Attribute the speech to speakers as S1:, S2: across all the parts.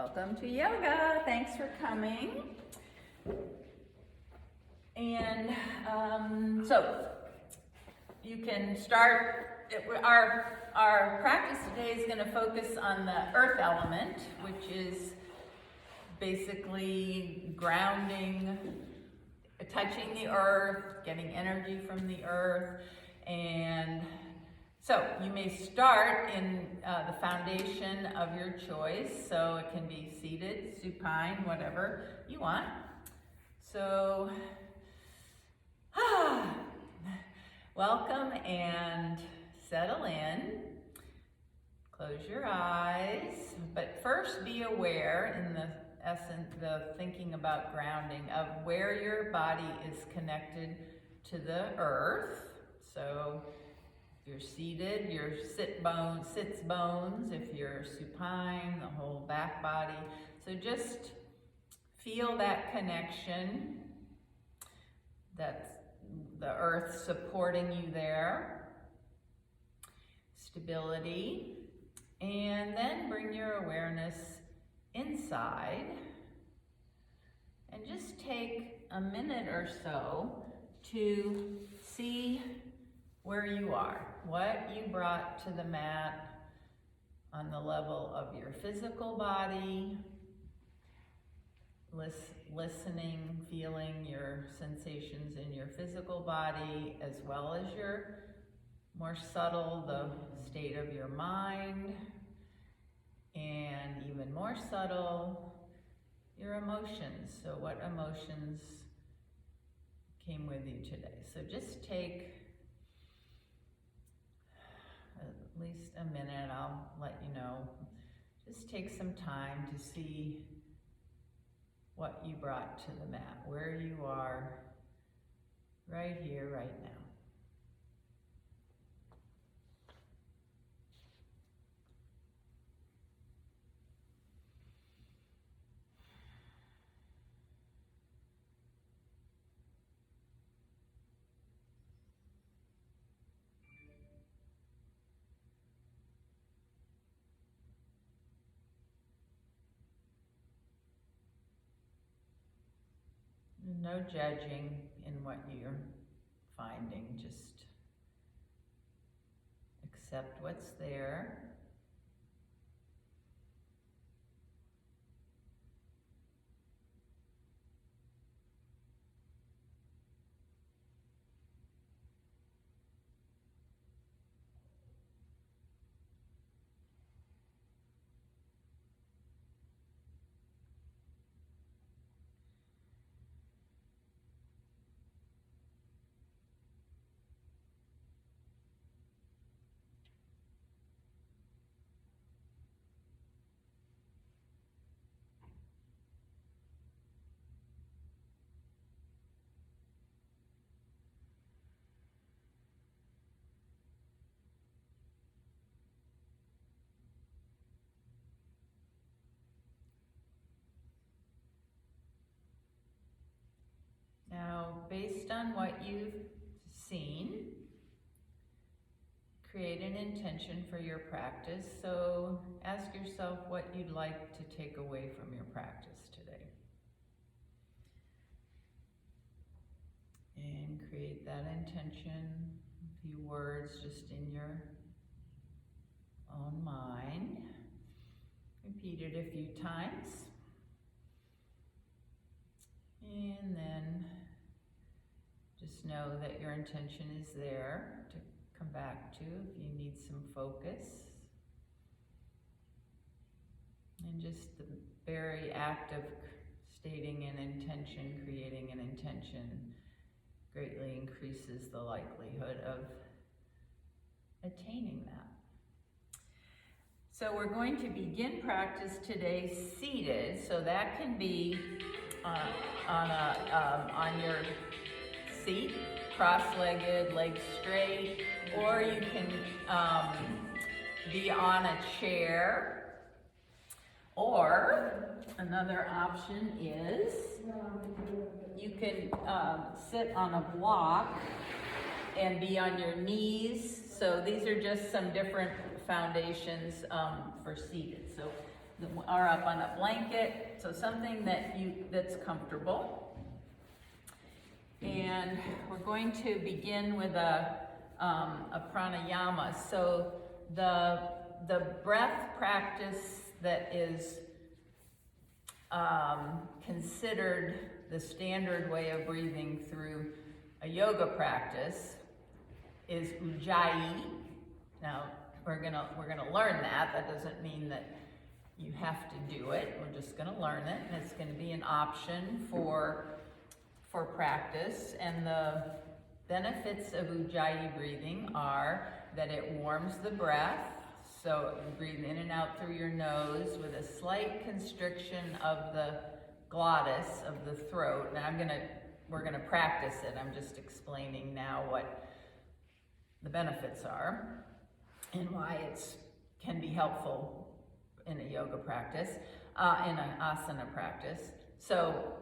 S1: Welcome to yoga. Thanks for coming. And so you can start. Our practice today is going to focus on the earth element, which is basically grounding, touching the earth, getting energy from the earth. And so you may start in the foundation of your choice. So it can be seated, supine, whatever you want. So, welcome and settle in. Close your eyes, but first be aware in the essence, the thinking about grounding of where your body is connected to the earth. So if you're seated, your sits bones. If you're supine, the whole back body. So just feel that connection. That's the earth supporting you there. Stability. And then bring your awareness inside. And just take a minute or so to see where you are, what you brought to the mat on the level of your physical body, listening, feeling your sensations in your physical body, as well as your more subtle, the state of your mind, and even more subtle, your emotions. So what emotions came with you today? So just take at least a minute, I'll let you know. Just take some time to see what you brought to the mat, where you are right here, right now. No judging in what you're finding, just accept what's there. Now, based on what you've seen, create an intention for your practice. So ask yourself what you'd like to take away from your practice today. And create that intention, a few words just in your own mind. Repeat it a few times. And then just know that your intention is there to come back to if you need some focus. And just the very act of stating an intention, creating an intention, greatly increases the likelihood of attaining that. So we're going to begin practice today seated, so that can be on your seat, cross-legged, legs straight, or you can be on a chair, or another option is you can sit on a block and be on your knees. So these are just some different foundations for seated. So or up on a blanket, so something that's comfortable. And we're going to begin with a pranayama. So the breath practice that is considered the standard way of breathing through a yoga practice is Ujjayi. Now we're gonna learn that. That doesn't mean that you have to do it. We're just gonna learn it, and it's gonna be an option for practice. And the benefits of Ujjayi breathing are that it warms the breath. So you breathe in and out through your nose with a slight constriction of the glottis of the throat. And we're gonna practice it. I'm just explaining now what the benefits are and why it can be helpful in a yoga practice, in an asana practice. So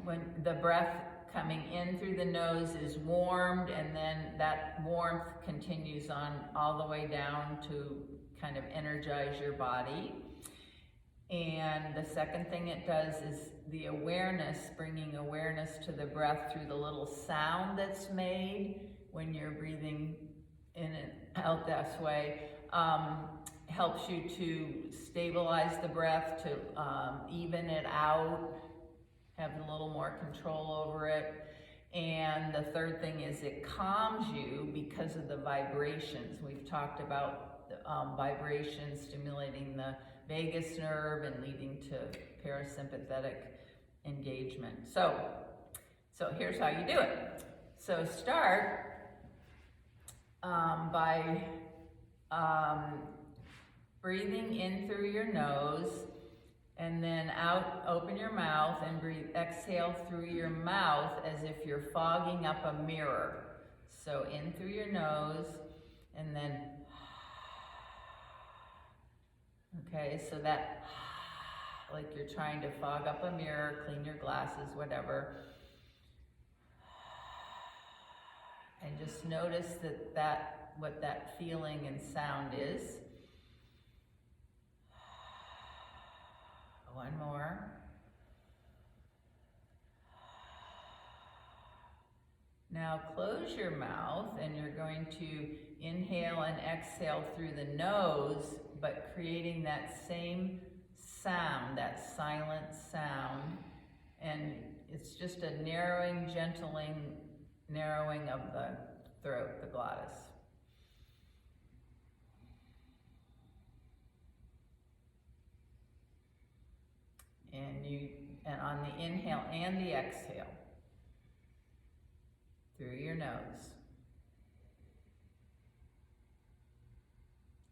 S1: when the breath coming in through the nose is warmed, and then that warmth continues on all the way down to kind of energize your body. And the second thing it does is the awareness, bringing awareness to the breath through the little sound that's made when you're breathing in and out this way, helps you to stabilize the breath, to even it out, have a little more control over it. And the third thing is it calms you because of the vibrations. We've talked about vibrations stimulating the vagus nerve and leading to parasympathetic engagement. So here's how you do it. So start by breathing in through your nose, and then out, open your mouth and breathe, exhale through your mouth as if you're fogging up a mirror. So in through your nose, and then, okay, so that, like you're trying to fog up a mirror, clean your glasses, whatever. And just notice what that feeling and sound is. One more. Now close your mouth, and you're going to inhale and exhale through the nose, but creating that same sound, that silent sound. And it's just a narrowing, narrowing of the throat, the glottis. And on the inhale and the exhale, through your nose.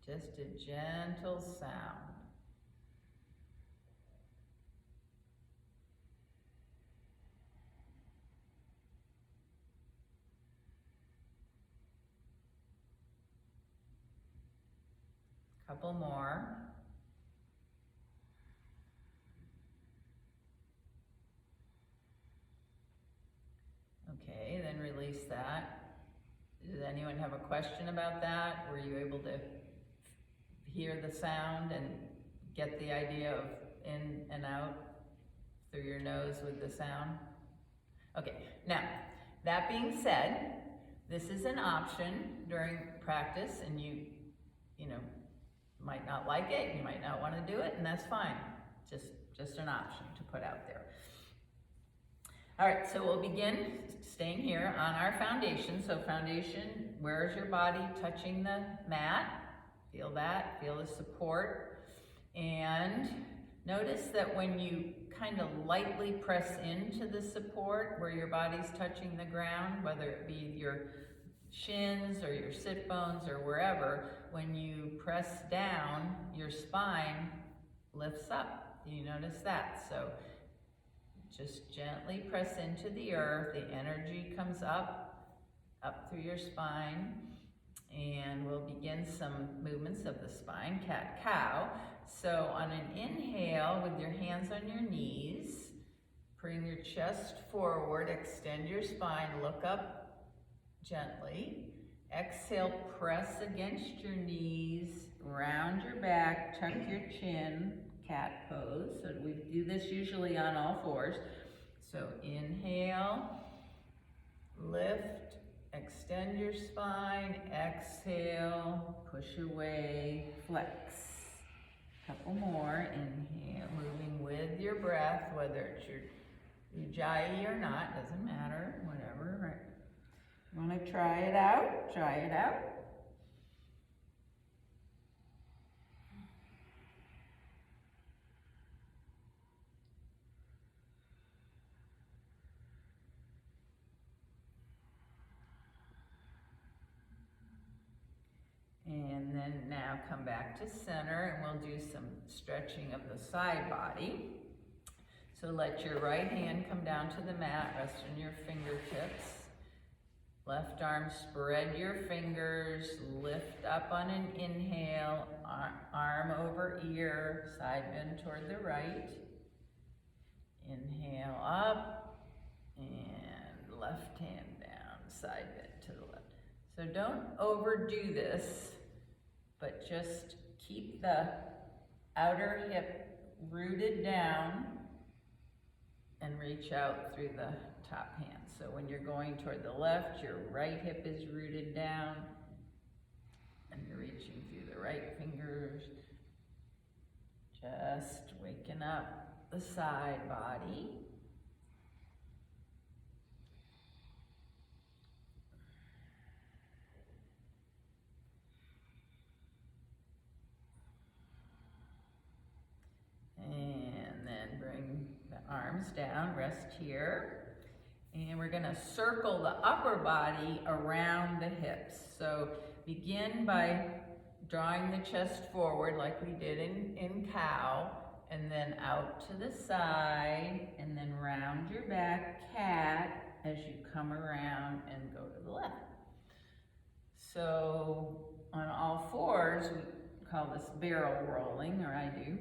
S1: Just a gentle sound. Couple more. Okay, then release that. Does anyone have a question about that? Were you able to hear the sound and get the idea of in and out through your nose with the sound? Okay, now, that being said, this is an option during practice, and you might not like it, you might not want to do it, and that's fine. Just an option to put out there. All right, so we'll begin staying here on our foundation. So foundation, where is your body touching the mat? Feel that, feel the support. And notice that when you kind of lightly press into the support where your body's touching the ground, whether it be your shins or your sit bones or wherever, when you press down, your spine lifts up. Do you notice that? So just gently press into the earth. The energy comes up through your spine. And we'll begin some movements of the spine, cat-cow. So on an inhale, with your hands on your knees, bring your chest forward, extend your spine, look up gently. Exhale, press against your knees, round your back, tuck your chin, cat pose. So we do this usually on all fours. So inhale, lift, extend your spine, exhale, push away, flex. Couple more, inhale, moving with your breath, whether it's your ujjayi or not, doesn't matter, whatever, right? You wanna try it out? Try it out. And then now come back to center and we'll do some stretching of the side body. So let your right hand come down to the mat, rest on your fingertips. Left arm, spread your fingers, lift up on an inhale, arm over ear, side bend toward the right. Inhale up, and left hand down, side bend to the left. So don't overdo this, but just keep the outer hip rooted down and reach out through the top hand. So when you're going toward the left, your right hip is rooted down and you're reaching through the right fingers. Just waking up the side body. And then bring the arms down, rest here. And we're gonna circle the upper body around the hips. So begin by drawing the chest forward like we did in cow, and then out to the side, and then round your back, cat, as you come around and go to the left. So on all fours, we call this barrel rolling, or I do.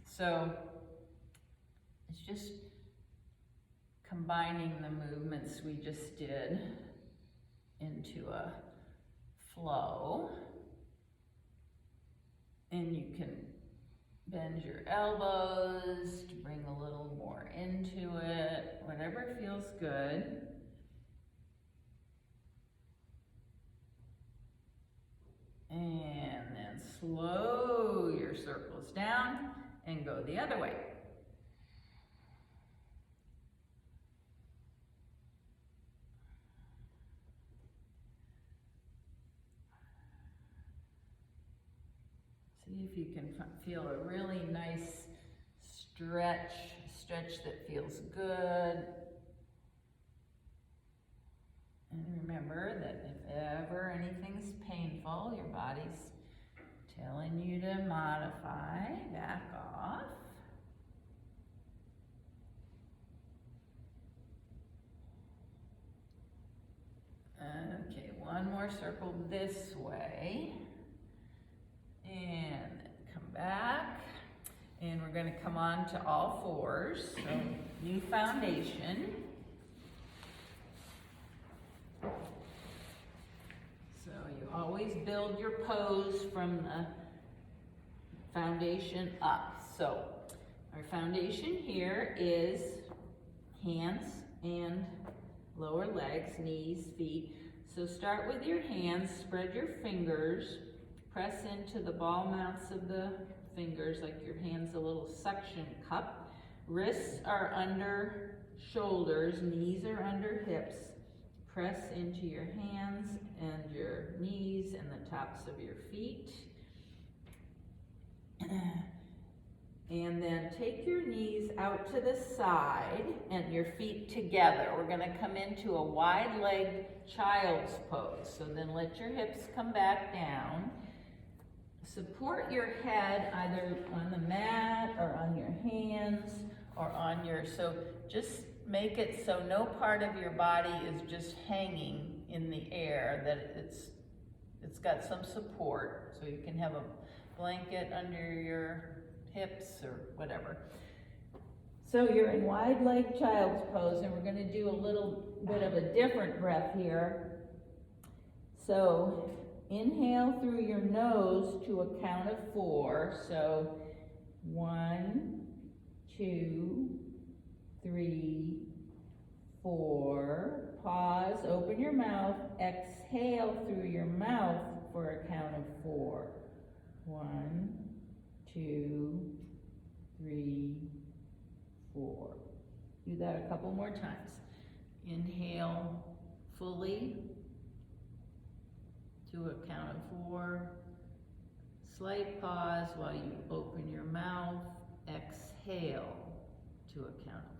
S1: So it's just combining the movements we just did into a flow. And you can bend your elbows to bring a little more into it, whatever feels good. And then slow your circles down and go the other way. See if you can feel a really nice stretch that feels good. And remember that if ever anything's painful, your body's telling you to modify, back off. Okay, one more circle this way. And come back. And we're going to come on to all fours. So, new foundation. So you always build your pose from the foundation up. So our foundation here is hands and lower legs, knees, feet. So start with your hands, spread your fingers, press into the ball mounts of the fingers like your hand's a little suction cup. Wrists are under shoulders, knees are under hips. Press into your hands and your knees and the tops of your feet. And then take your knees out to the side and your feet together. We're going to come into a wide-legged child's pose. So then let your hips come back down. Support your head either on the mat or on your hands or on your, so just make it so no part of your body is just hanging in the air, that it's got some support. So you can have a blanket under your hips or whatever. So you're in wide leg child's pose, and we're going to do a little bit of a different breath here. So inhale through your nose to a count of 4. So 1, 2, 3, 4. Pause, open your mouth, exhale through your mouth for a count of 4. 1, 2, 3, 4. Do that a couple more times. Inhale fully to a count of 4. Slight pause while you open your mouth. Exhale to a count of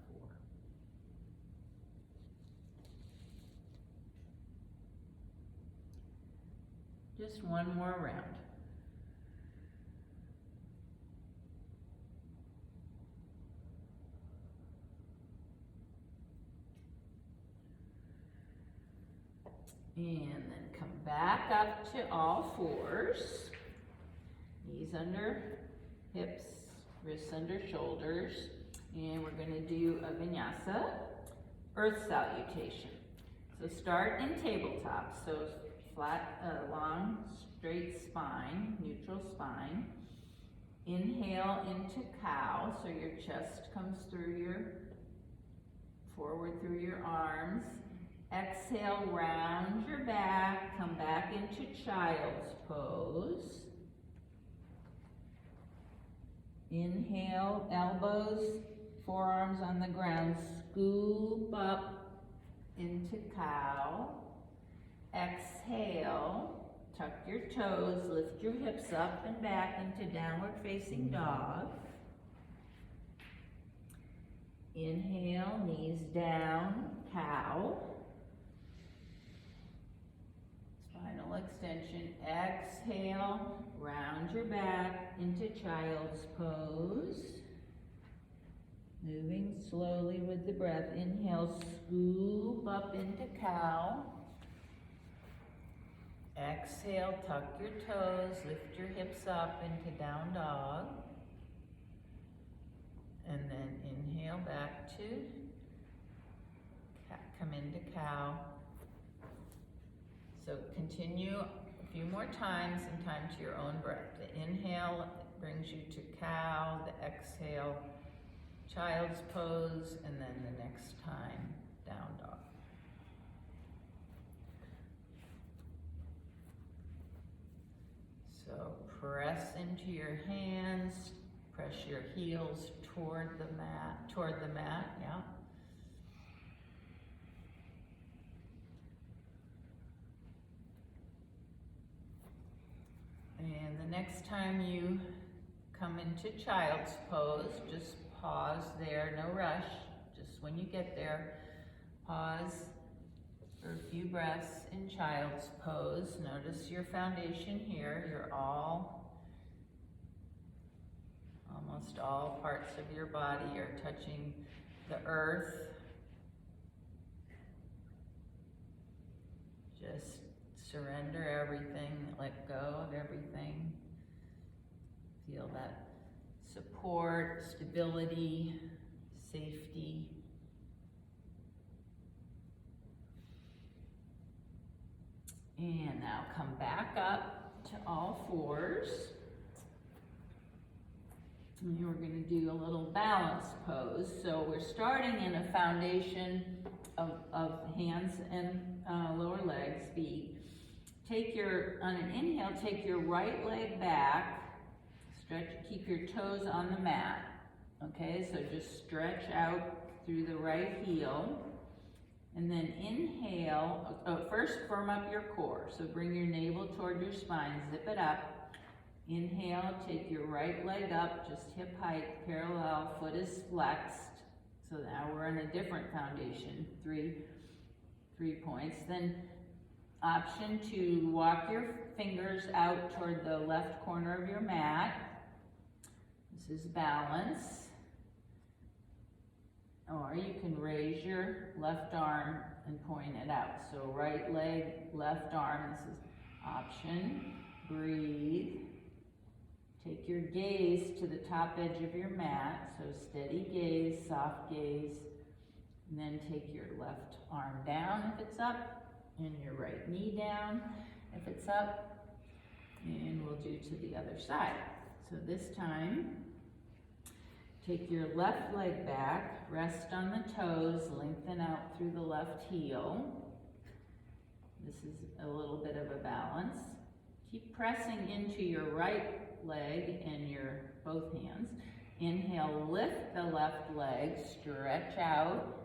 S1: 4. Just one more round. And then come back up to all 4s. Knees under hips, wrists under shoulders. And we're going to do a vinyasa, earth salutation. So start in tabletop. So flat, long, straight spine, neutral spine. Inhale into cow, so your chest comes forward through your arms. Exhale, round your back, come back into child's pose. Inhale, elbows, forearms on the ground, scoop up into cow. Exhale, tuck your toes, lift your hips up and back into downward facing dog. Inhale, knees down, cow. Spinal extension. Exhale, round your back into child's pose. Moving slowly with the breath. Inhale, scoop up into cow. Exhale, tuck your toes, lift your hips up into down dog. And then inhale back to, come into cow. So continue a few more times and time to your own breath. The inhale brings you to cow, the exhale, child's pose, and then the next time, down dog. So press into your hands, press your heels toward the mat, yeah. And the next time you come into child's pose, just pause there, no rush. Just when you get there, pause for a few breaths in child's pose. Notice your foundation here. Almost all parts of your body are touching the earth. Just surrender everything, let go of everything. Feel that support, stability, safety. And now come back up to all 4s. And we're going to do a little balance pose. So we're starting in a foundation of hands and lower legs, feet. On an inhale, take your right leg back, stretch, keep your toes on the mat. Okay, so just stretch out through the right heel. And then inhale, first firm up your core. So bring your navel toward your spine, zip it up. Inhale, take your right leg up, just hip height, parallel, foot is flexed. So now we're in a different foundation, three points. Then option to walk your fingers out toward the left corner of your mat. This is balance. Or you can raise your left arm and point it out. So right leg, left arm, this is option. Breathe. Take your gaze to the top edge of your mat. So steady gaze, soft gaze. And then take your left arm down if it's up, and your right knee down if it's up. And we'll do to the other side. So this time, take your left leg back, rest on the toes, lengthen out through the left heel. This is a little bit of a balance. Keep pressing into your right leg and your both hands. Inhale, lift the left leg, stretch out.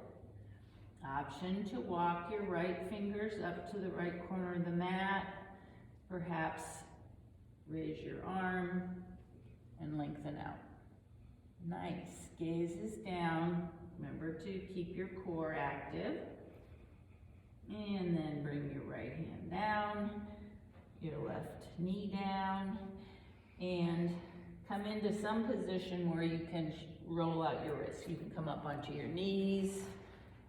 S1: Option to walk your right fingers up to the right corner of the mat. Perhaps raise your arm and lengthen out. Nice. Gaze is down. Remember to keep your core active. And then bring your right hand down, your left knee down, and come into some position where you can roll out your wrists. You can come up onto your knees,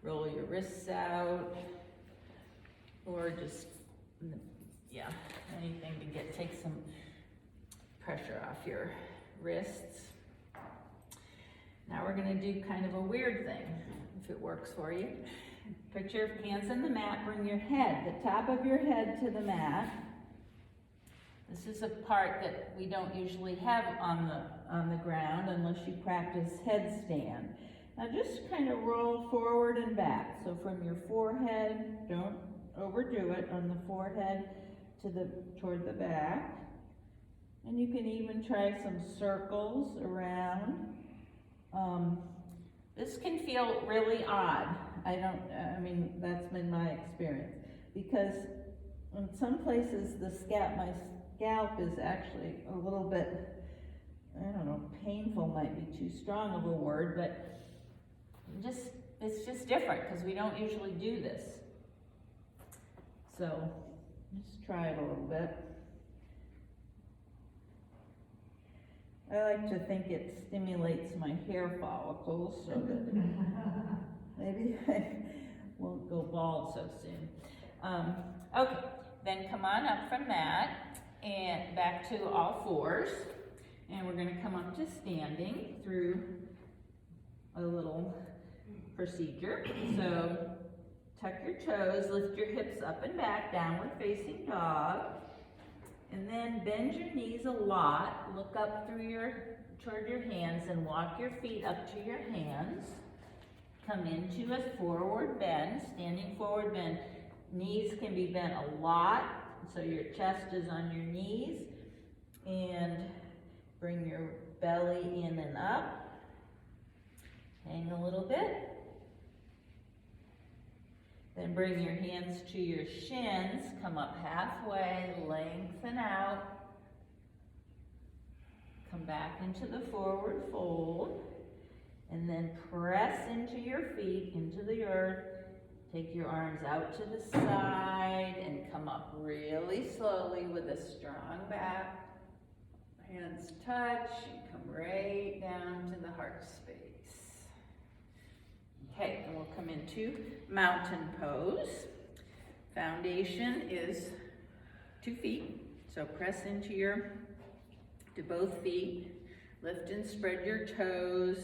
S1: roll your wrists out, or just, yeah, anything to take some pressure off your wrists. Now we're gonna do kind of a weird thing, if it works for you. Put your hands on the mat, bring your head, the top of your head to the mat. This is a part that we don't usually have on the ground unless you practice headstand. Now just kind of roll forward and back. So from your forehead, don't overdo it, on the forehead toward the back. And you can even try some circles around. This can feel really odd. I mean, that's been my experience. Because in some places my scalp is actually a little bit, I don't know, painful might be too strong of a word, but it's just different because we don't usually do this. So just try it a little bit. I like to think it stimulates my hair follicles so that maybe I won't go bald so soon. Okay, then come on up from that and back to all fours. And we're gonna come up to standing through a little procedure. So tuck your toes, lift your hips up and back, downward facing dog. And then bend your knees a lot. Look up toward your hands and walk your feet up to your hands. Come into a forward bend, standing forward bend. Knees can be bent a lot, so your chest is on your knees. And bring your belly in and up. Hang a little bit. Then bring your hands to your shins, come up halfway, lengthen out. Come back into the forward fold. And then press into your feet, into the earth. Take your arms out to the side and come up really slowly with a strong back. Hands touch and come right down to the heart space. Okay, and we'll come into mountain pose. Foundation is 2 feet, so press into both feet. Lift and spread your toes.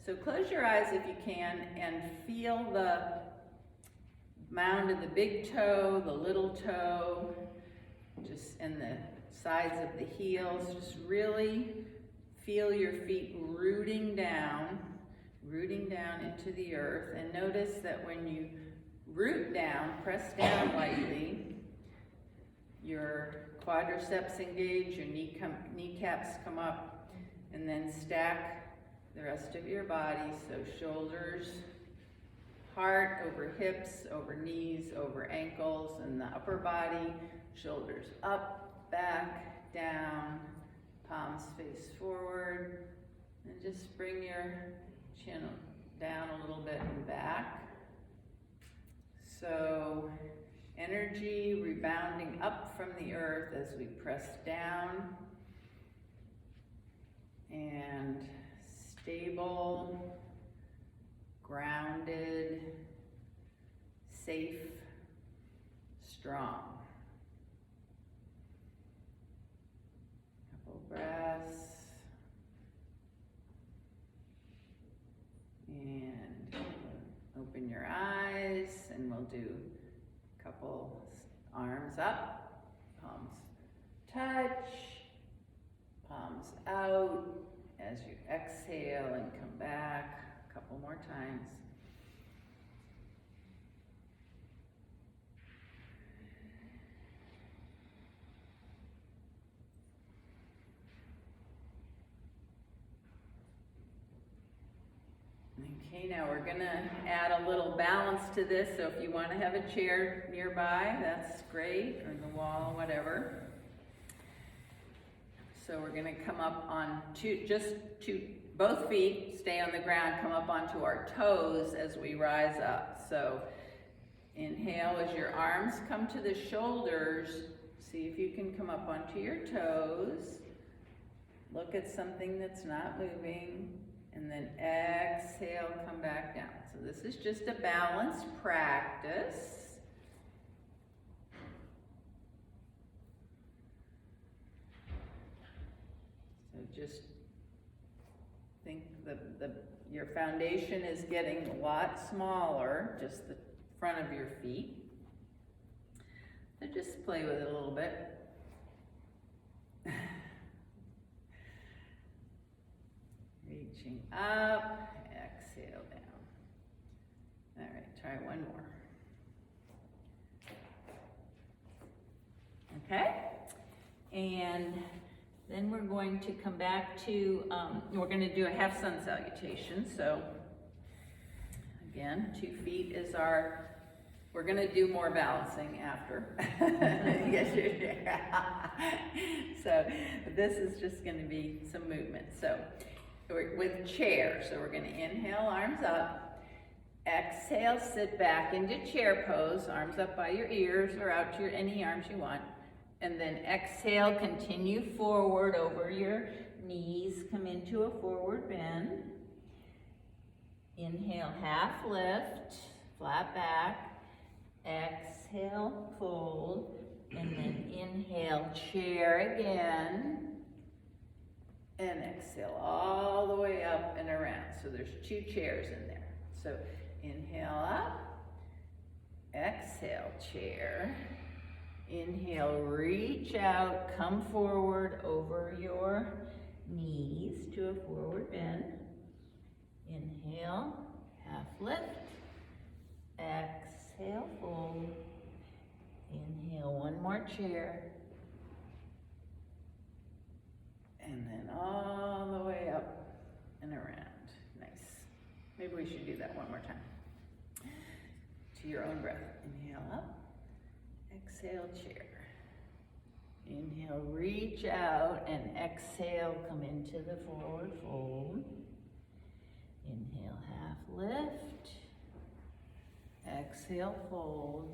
S1: So close your eyes if you can and feel the mound of the big toe, the little toe, just in the sides of the heels. Just really feel your feet rooting down into the earth. And notice that when you root down, press down lightly, your quadriceps engage, your kneecaps come up, and then stack the rest of your body. So shoulders, heart over hips, over knees, over ankles, and the upper body, shoulders up, back, down, palms face forward, and just bring your chin down a little bit and back. So energy rebounding up from the earth as we press down, and stable, grounded, safe, strong. Couple breaths. And open your eyes, and we'll do a couple arms up, palms touch, palms out as you exhale and come back a couple more times. Okay, now we're gonna add a little balance to this, so if you want to have a chair nearby, that's great, or the wall, whatever. So we're gonna come up on both feet, stay on the ground, come up onto our toes as we rise up. So inhale as your arms come to the shoulders, see if you can come up onto your toes. Look at something that's not moving. And then exhale, come back down. So this is just a balanced practice. So just think your foundation is getting a lot smaller, just the front of your feet. So just play with it a little bit. Reaching up, exhale down. All right, try one more. Okay, and then we're going to come back to, we're going to do a half sun salutation. So again, 2 feet is we're going to do more balancing after. So this is just going to be some movement. So with chair, so we're going to inhale, arms up, exhale, sit back into chair pose, arms up by your ears or out to any arms you want, and then exhale, continue forward over your knees, come into a forward bend, inhale, half lift, flat back, exhale, fold, and then inhale, chair again, and exhale all the way up and around. So there's 2 chairs in there. So inhale up, exhale, chair. Inhale, reach out, come forward over your knees to a forward bend. Inhale, half lift. Exhale, fold. Inhale, one more chair. And then all the way up and around. Nice. Maybe we should do that one more time. To your own breath. Inhale up. Exhale, chair. Inhale, reach out, and exhale, come into the forward fold. Inhale, half lift. Exhale, fold.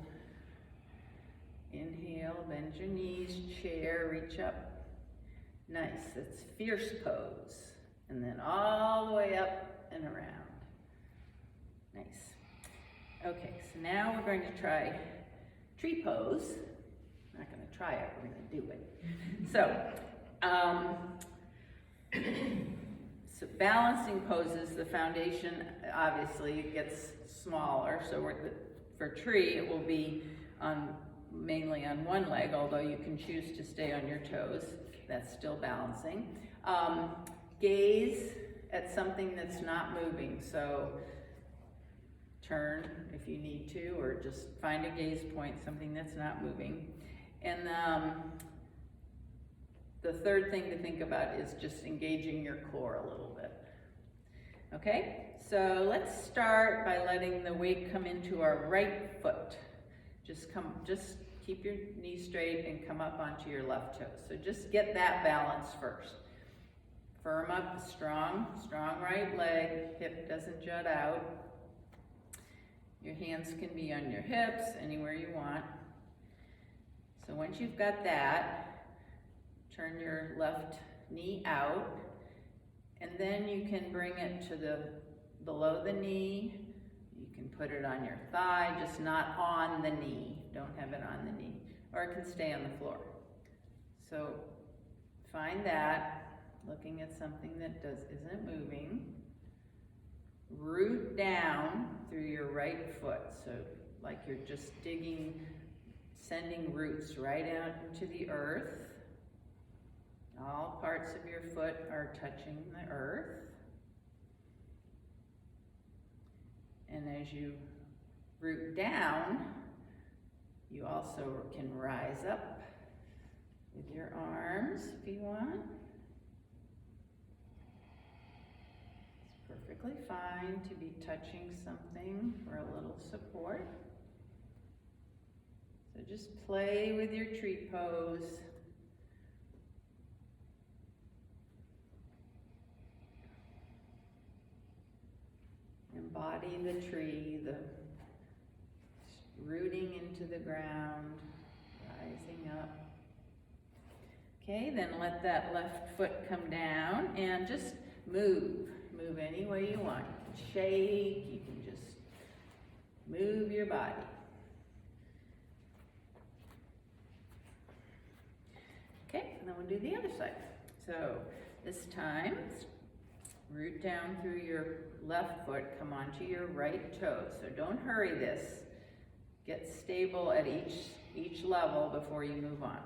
S1: Inhale, bend your knees, chair, reach up. Nice, it's fierce pose. And then all the way up and around. Nice. Okay, so now we're going to try tree pose. I'm not going to try it, we're going to do it. So balancing poses, the foundation obviously gets smaller. So for tree, it will be mainly on one leg, although you can choose to stay on your toes. That's still balancing. Gaze at something that's not moving. So turn if you need to, or just find a gaze point, something that's not moving. And the third thing to think about is just engaging your core a little bit. Okay, so let's start by letting the weight come into our right foot. Just keep your knees straight and come up onto your left toe. So just get that balance first. Firm up, strong right leg, hip doesn't jut out. Your hands can be on your hips, anywhere you want. So once you've got that, turn your left knee out, and then you can bring it to below the knee. You can put it on your thigh, just not on the knee. Don't have it on the knee, or it can stay on the floor. So find that, looking at something that isn't moving. Root down through your right foot, so like you're just sending roots right out into the earth. All parts of your foot are touching the earth. And as you root down, you also can rise up with your arms if you want. It's perfectly fine to be touching something for a little support. So just play with your tree pose. Embody the tree, the rooting into the ground, rising up. Okay, then let that left foot come down and just move. Move any way you want. You can shake, you can just move your body. Okay, and then we'll do the other side. So this time, root down through your left foot, come onto your right toe. So don't hurry this. Get stable at each level before you move on.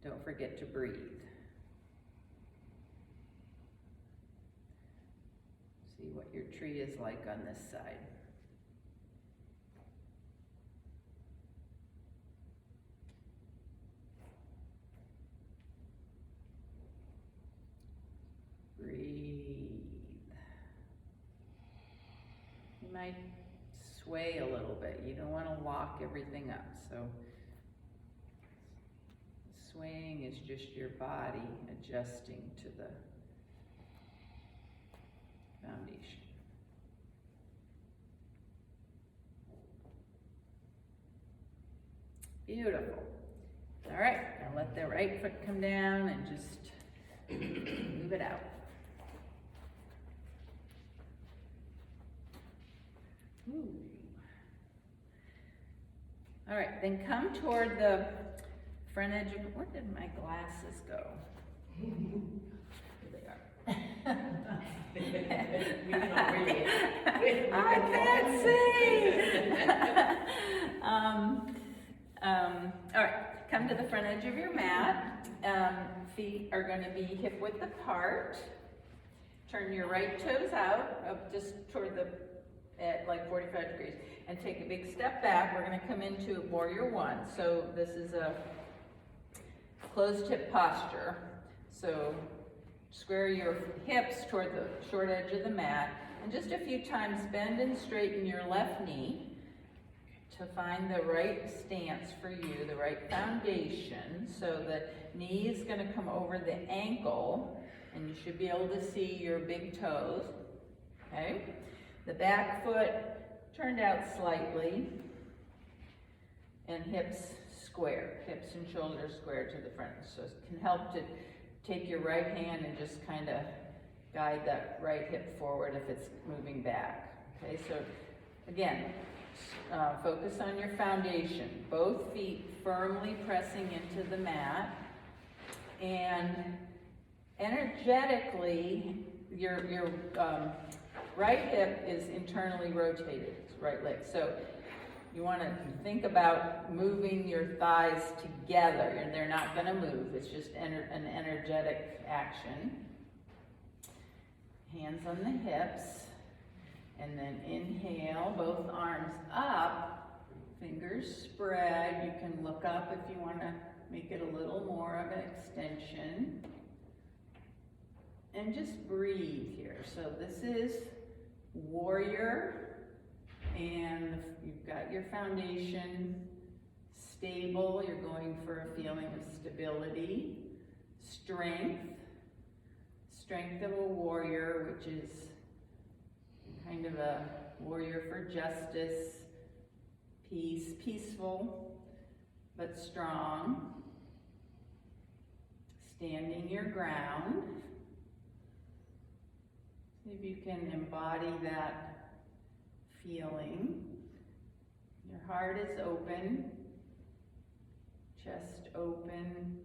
S1: Don't forget to breathe. See what your tree is like on this side. Breathe. You might sway a little bit. You don't want to lock everything up. So swaying is just your body adjusting to the foundation. Beautiful. All right, now let the right foot come down and just move it out. Ooh. All right, then come toward the front edge of, where did my glasses go? Here they are. I can't see. All right, come to the front edge of your mat. Feet are going to be hip width apart. Turn your right toes out, up just toward the, at like 45 degrees, and take a big step back. We're going to come into warrior one. So this is a closed hip posture. So square your hips toward the short edge of the mat, and just a few times bend and straighten your left knee to find the right stance for you, the right foundation. So the knee is going to come over the ankle, and you should be able to see your big toes. Okay? The back foot turned out slightly, and hips square, hips and shoulders square to the front. So it can help to take your right hand and just kind of guide that right hip forward if it's moving back. Okay, so again, focus on your foundation. Both feet firmly pressing into the mat, and energetically, your right hip is internally rotated, right leg. So you want to think about moving your thighs together, and they're not going to move. It's just an energetic action. Hands on the hips, and then inhale, both arms up, fingers spread. You can look up if you want to make it a little more of an extension. And just breathe here. So this is warrior, and you've got your foundation stable. You're going for a feeling of stability, strength of a warrior, which is kind of a warrior for justice, peace, peaceful but strong, standing your ground. See if you can embody that feeling. Your heart is open, chest open,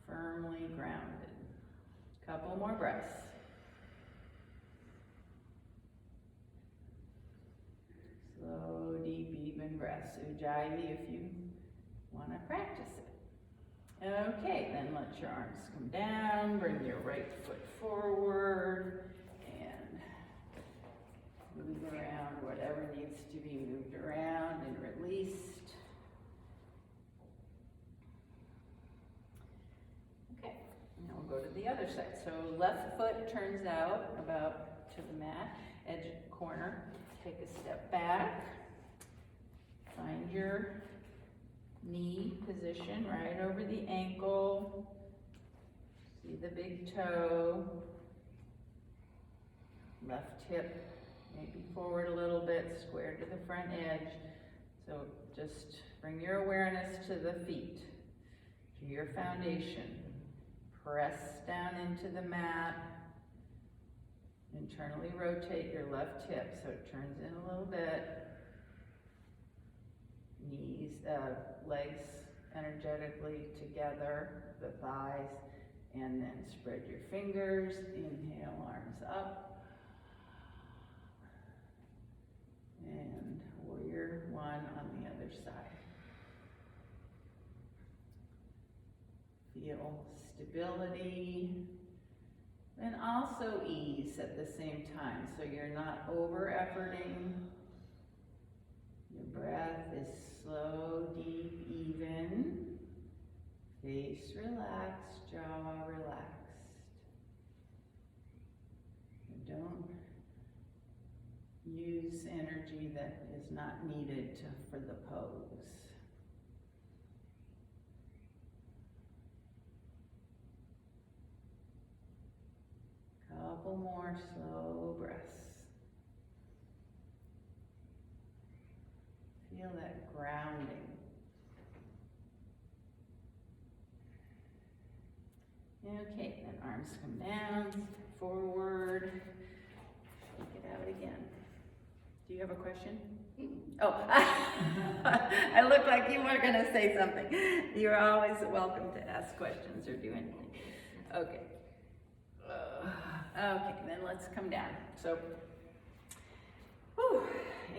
S1: firmly grounded. Couple more breaths. Slow, deep, even breaths. Ujjayi if you want to practice it. Okay, then let your arms come down, bring your right foot forward, and move around whatever needs to be moved around and released. Okay, now we'll go to the other side. So left foot turns out about to the mat, edge corner. Take a step back, find your knee position right over the ankle. See the big toe. Left hip maybe forward a little bit, square to the front edge. So just bring your awareness to the feet, to your foundation. Press down into the mat. Internally rotate your left hip so it turns in a little bit. Knees, legs energetically together, the thighs, and then spread your fingers. Inhale, arms up. And warrior one on the other side. Feel stability and also ease at the same time, so you're not over-efforting. Your breath is slow, deep, even. Face relaxed, jaw relaxed. And don't use energy that is not needed for the pose. Couple more slow breaths. Feel that grounding. Okay, then arms come down, forward. Shake it out again. Do you have a question? Oh, I look like you were gonna say something. You're always welcome to ask questions or do anything. Okay. Okay, then let's come down. So,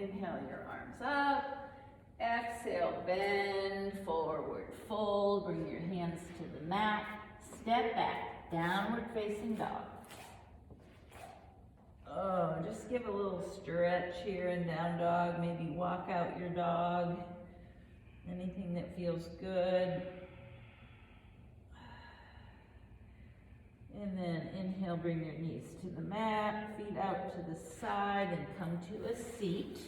S1: inhale your arms up. Exhale, bend forward, fold. Bring your hands to the mat. Step back, downward facing dog. Just give a little stretch here in down dog. Maybe walk out your dog. Anything that feels good. And then inhale, bring your knees to the mat, feet out to the side, and come to a seat.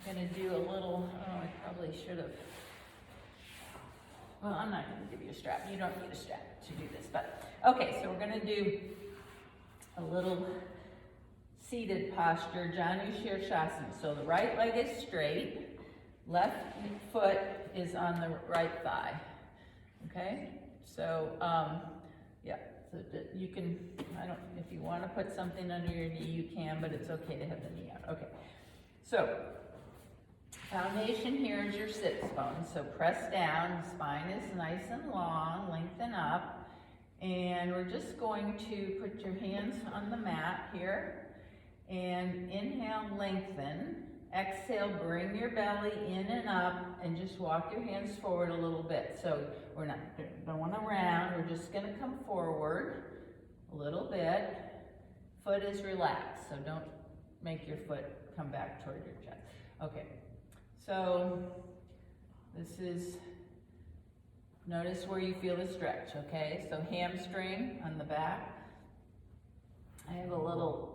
S1: I'm gonna do a little, I probably should have, well, I'm not gonna give you a strap. You don't need a strap to do this, but, okay, so we're gonna do a little seated posture, Janu Shirshasana. So the right leg is straight, left foot is on the right thigh, okay? So, yeah, so that you can, if you want to put something under your knee, you can, but it's okay to have the knee out. Okay, so foundation here is your sits bone. So press down, spine is nice and long, lengthen up, and we're just going to put your hands on the mat here, and inhale, lengthen. Exhale, bring your belly in and up, and just walk your hands forward a little bit. So we're not going around, we're just gonna come forward a little bit. Foot is relaxed, so don't make your foot come back toward your chest. Okay, so this is, notice where you feel the stretch, okay? So hamstring on the back. I have a little,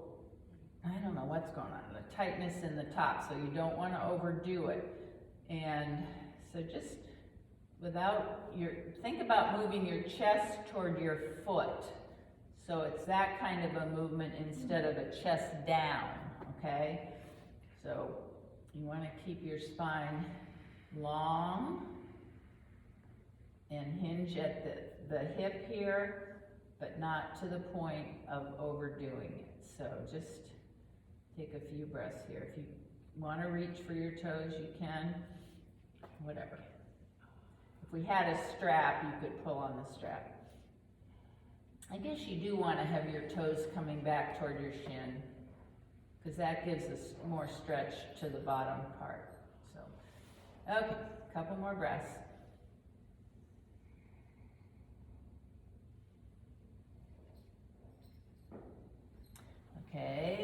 S1: I don't know what's going on, the tightness in the top, so you don't want to overdo it. And so just think about moving your chest toward your foot. So it's that kind of a movement instead of a chest down, okay? So you want to keep your spine long and hinge at the hip here, but not to the point of overdoing it. So just take a few breaths here. If you want to reach for your toes, you can, whatever. If we had a strap, you could pull on the strap. I guess you do want to have your toes coming back toward your shin, because that gives us more stretch to the bottom part. So, okay, a couple more breaths.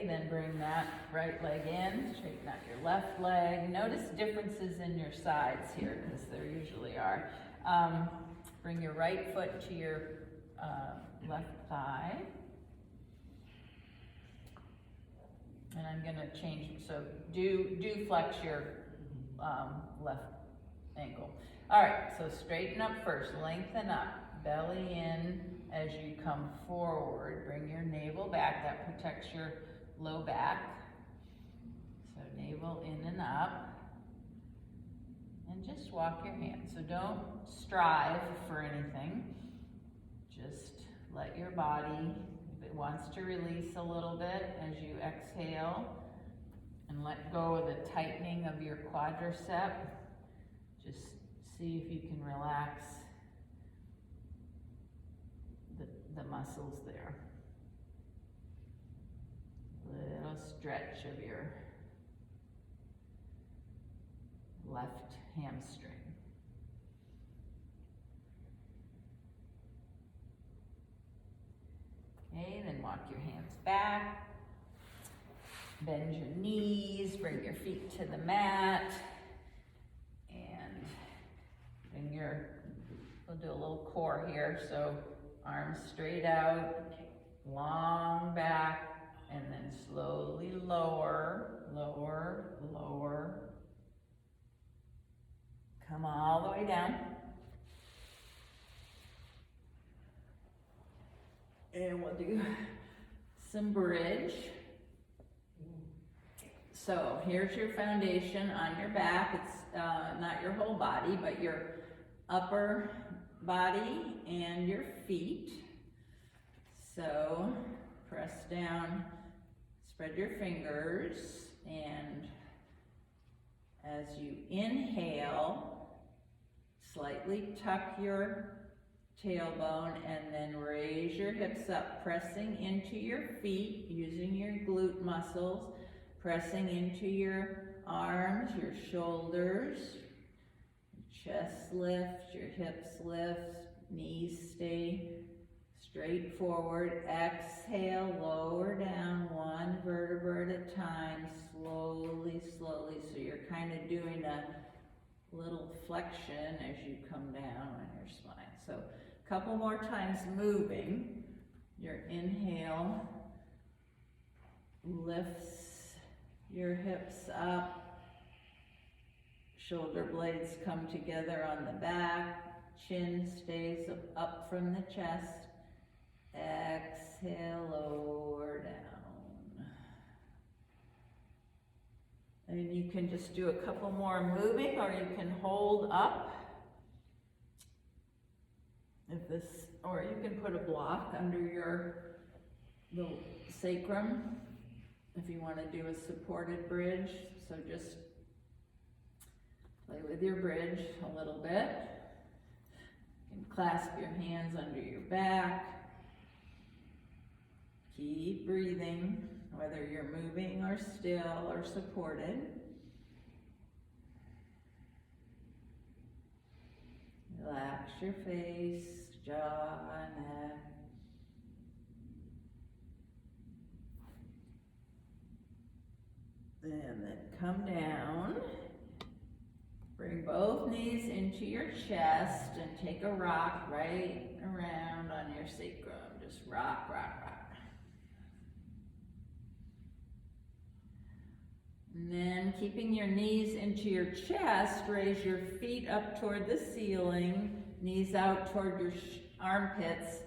S1: then bring that right leg in, straighten out your left leg. Notice differences in your sides here, because there usually are. Bring your right foot to your left thigh. And I'm gonna change, so do flex your left ankle. All right, so straighten up first, lengthen up, belly in as you come forward. Bring your navel back, that protects your low back. So navel in and up. And just walk your hands. So don't strive for anything. Just let your body, if it wants to release a little bit as you exhale, and let go of the tightening of your quadricep. Just see if you can relax the muscles there. Little stretch of your left hamstring. Okay, then walk your hands back. Bend your knees, bring your feet to the mat, and bring we'll do a little core here, so arms straight out, long back, and then slowly lower, lower, lower. Come all the way down. And we'll do some bridge. So here's your foundation on your back. It's not your whole body, but your upper body and your feet. So press down, spread your fingers, and as you inhale, slightly tuck your tailbone and then raise your hips up, pressing into your feet, using your glute muscles, pressing into your arms, your shoulders, your chest lifts, your hips lift, knees stay straight forward. Exhale, lower down one vertebra at a time, slowly, slowly. So you're kind of doing a little flexion as you come down on your spine. So a couple more times moving. Your inhale lifts your hips up, shoulder blades come together on the back, chin stays up from the chest. Exhale, lower down. And you can just do a couple more moving, or you can hold up. Or you can put a block under the sacrum if you want to do a supported bridge. So just play with your bridge a little bit. You can clasp your hands under your back. Keep breathing, whether you're moving or still or supported. Relax your face, jaw, neck. And then come down. Bring both knees into your chest and take a rock right around on your sacrum. Just rock, rock, rock. And then keeping your knees into your chest, raise your feet up toward the ceiling, knees out toward your armpits,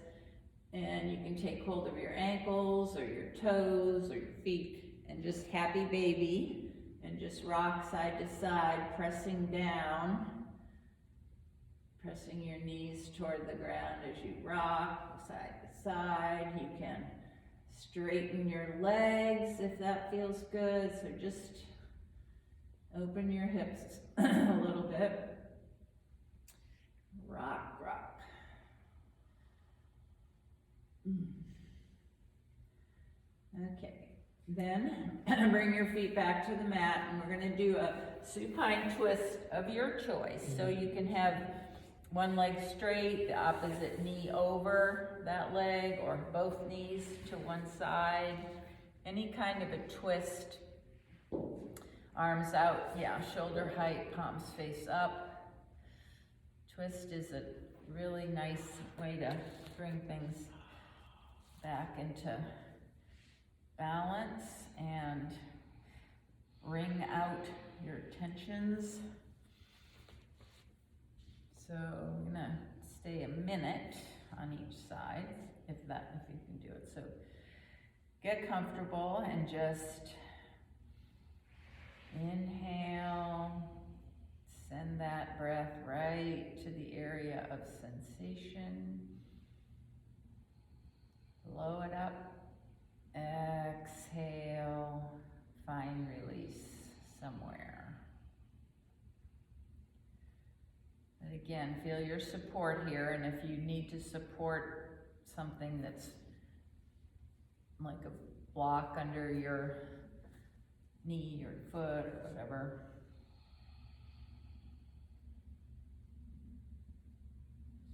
S1: and you can take hold of your ankles or your toes or your feet and just happy baby, and just rock side to side, pressing down, pressing your knees toward the ground as you rock side to side. You can straighten your legs if that feels good, so just open your hips a little bit. Rock, rock. Okay, then bring your feet back to the mat, and we're going to do a supine twist of your choice. So you can have one leg straight, the opposite knee over that leg, or both knees to one side. any kind of a twist. Arms out, yeah, shoulder height, palms face up. Twist is a really nice way to bring things back into balance and wring out your tensions. So I'm gonna stay a minute on each side, if you can do it. So get comfortable and just inhale, send that breath right to the area of sensation. Blow it up, exhale, find release somewhere. And again, feel your support here, and if you need to support something that's like a block under your knee or foot or whatever,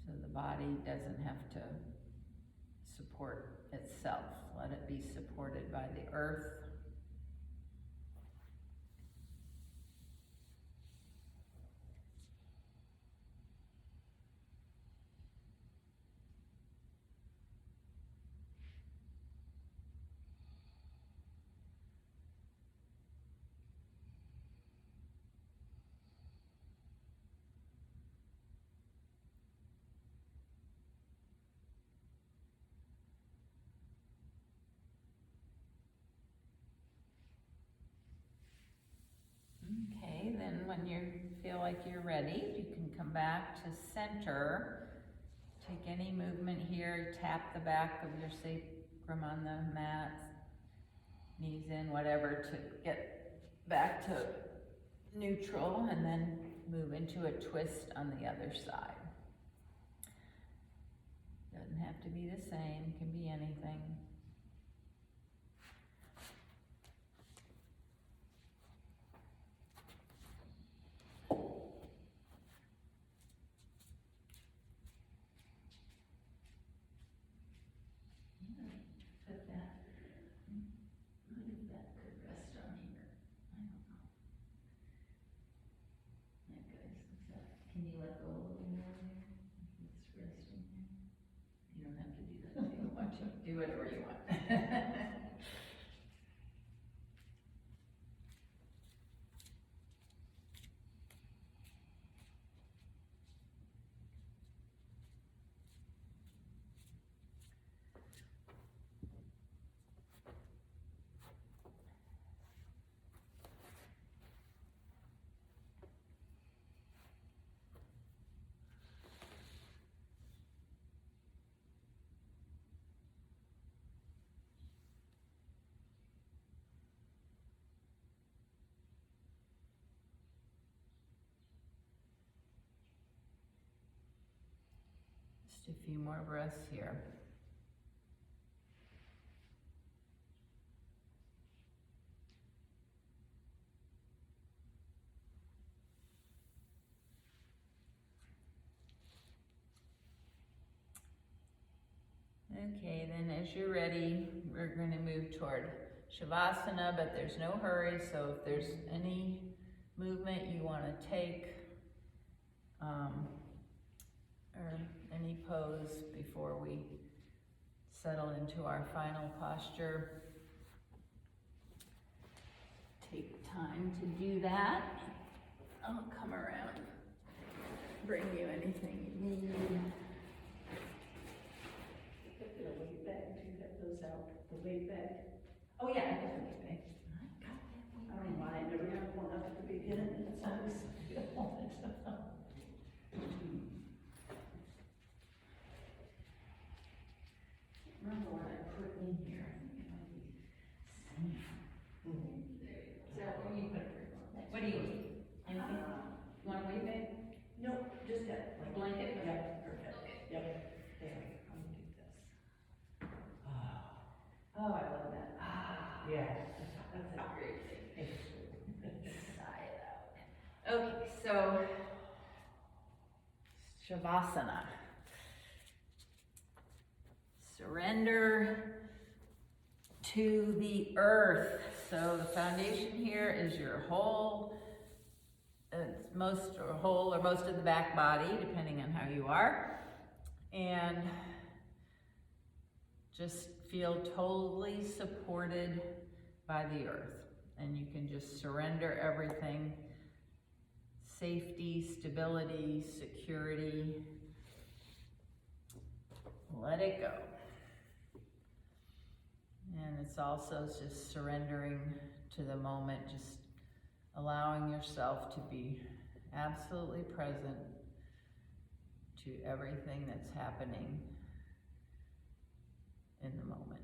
S1: so the body doesn't have to support itself. Let it be supported by the earth. Okay, then when you feel like you're ready, you can come back to center. Take any movement here, tap the back of your sacrum on the mat, knees in, whatever, to get back to neutral, and then move into a twist on the other side. Doesn't have to be the same, can be anything. Do whatever you want. Just a few more breaths here. Okay, then as you're ready, we're going to move toward Shavasana, but there's no hurry, so if there's any movement you want to take, or any pose before we settle into our final posture, take time to do that. I'll come around, bring you anything you need.
S2: The weight bag, do you have those out? The weight bag?
S1: Oh yeah, I have a weight bag.
S2: I don't know why I never had one up at the beginning. It's always good. Remember what I put in here.
S1: So what do you put? What do you need? Anything? You want a weight bag?
S2: Nope, just that.
S1: A blanket?
S2: Yep, perfect. Yep. There, I'm gonna do this.
S1: Oh, I love that.
S2: Yeah.
S1: That's a great thing.
S2: It's
S1: Sigh it out. Okay, so Shavasana. Surrender to the earth. So the foundation here is your whole, most of the back body, depending on how you are. And just feel totally supported by the earth. And you can just surrender everything. Safety, stability, security. Let it go. And it's also just surrendering to the moment, just allowing yourself to be absolutely present to everything that's happening in the moment.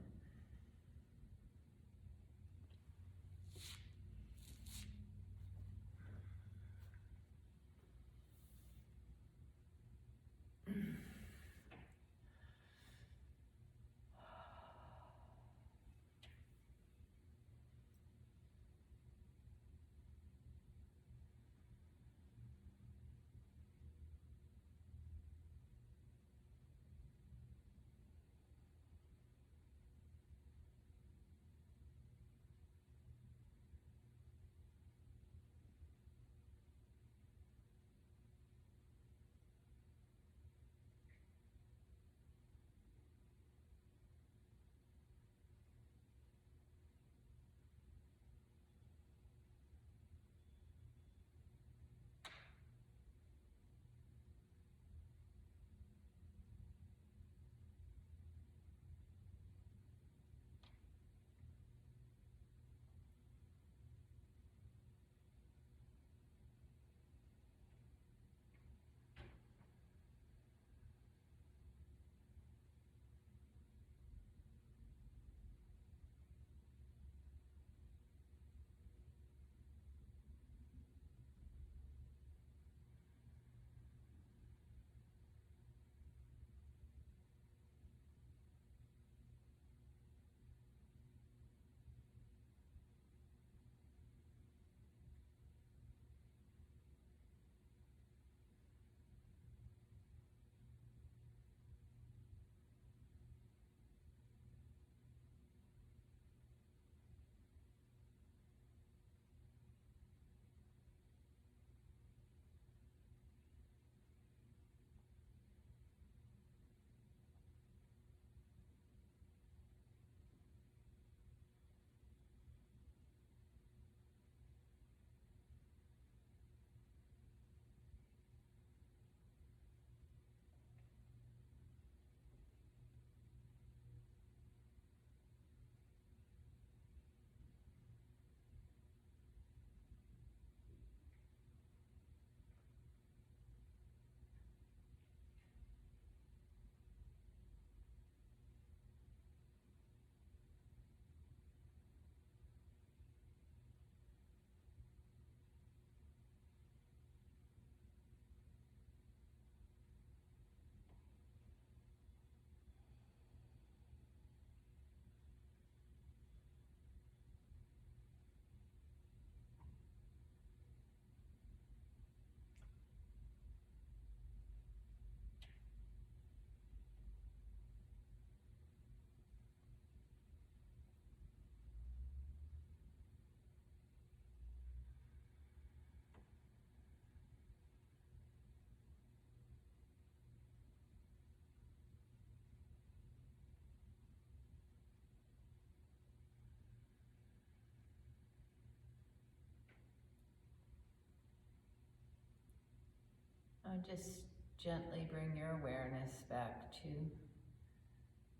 S1: Just gently bring your awareness back to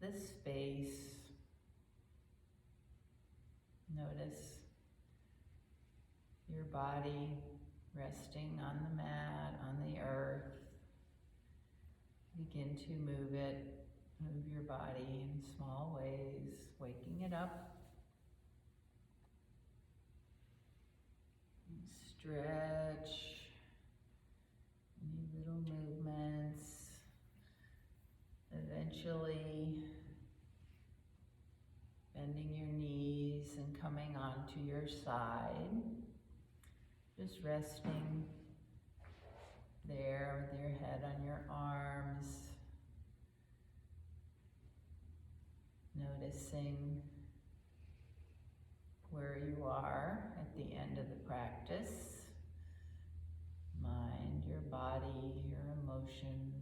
S1: this space. Notice your body resting on the mat, on the earth. Begin to move it, move your body in small ways, waking it up. Stretch. Any little movements. Eventually bending your knees and coming onto your side. Just resting there with your head on your arms. Noticing you are at the end of the practice. Mind, your body, your emotions.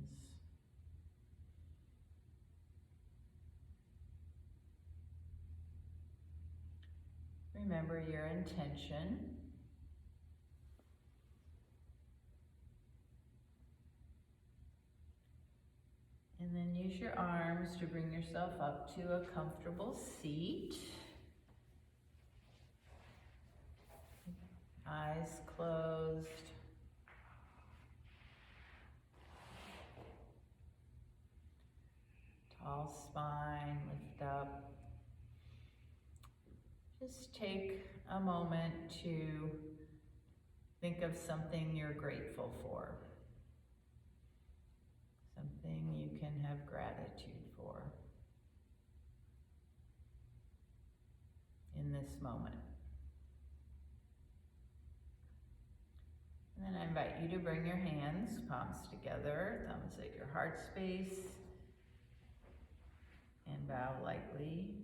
S1: Remember your intention. And then use your arms to bring yourself up to a comfortable seat. Eyes closed. Tall spine, lift up. Just take a moment to think of something you're grateful for. Something you can have gratitude for in this moment. And then I invite you to bring your hands, palms together, thumbs at your heart space, and bow lightly.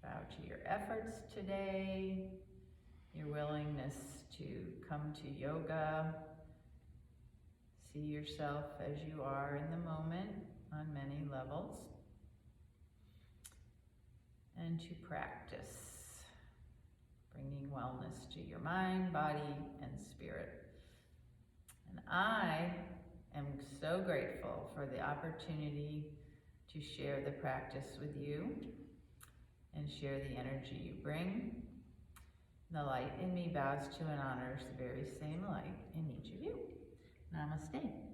S1: Bow to your efforts today, your willingness to come to yoga. See yourself as you are in the moment on many levels. And to practice, bringing wellness to your mind, body, and spirit. And I am so grateful for the opportunity to share the practice with you and share the energy you bring. The light in me bows to and honors the very same light in each of you. Namaste.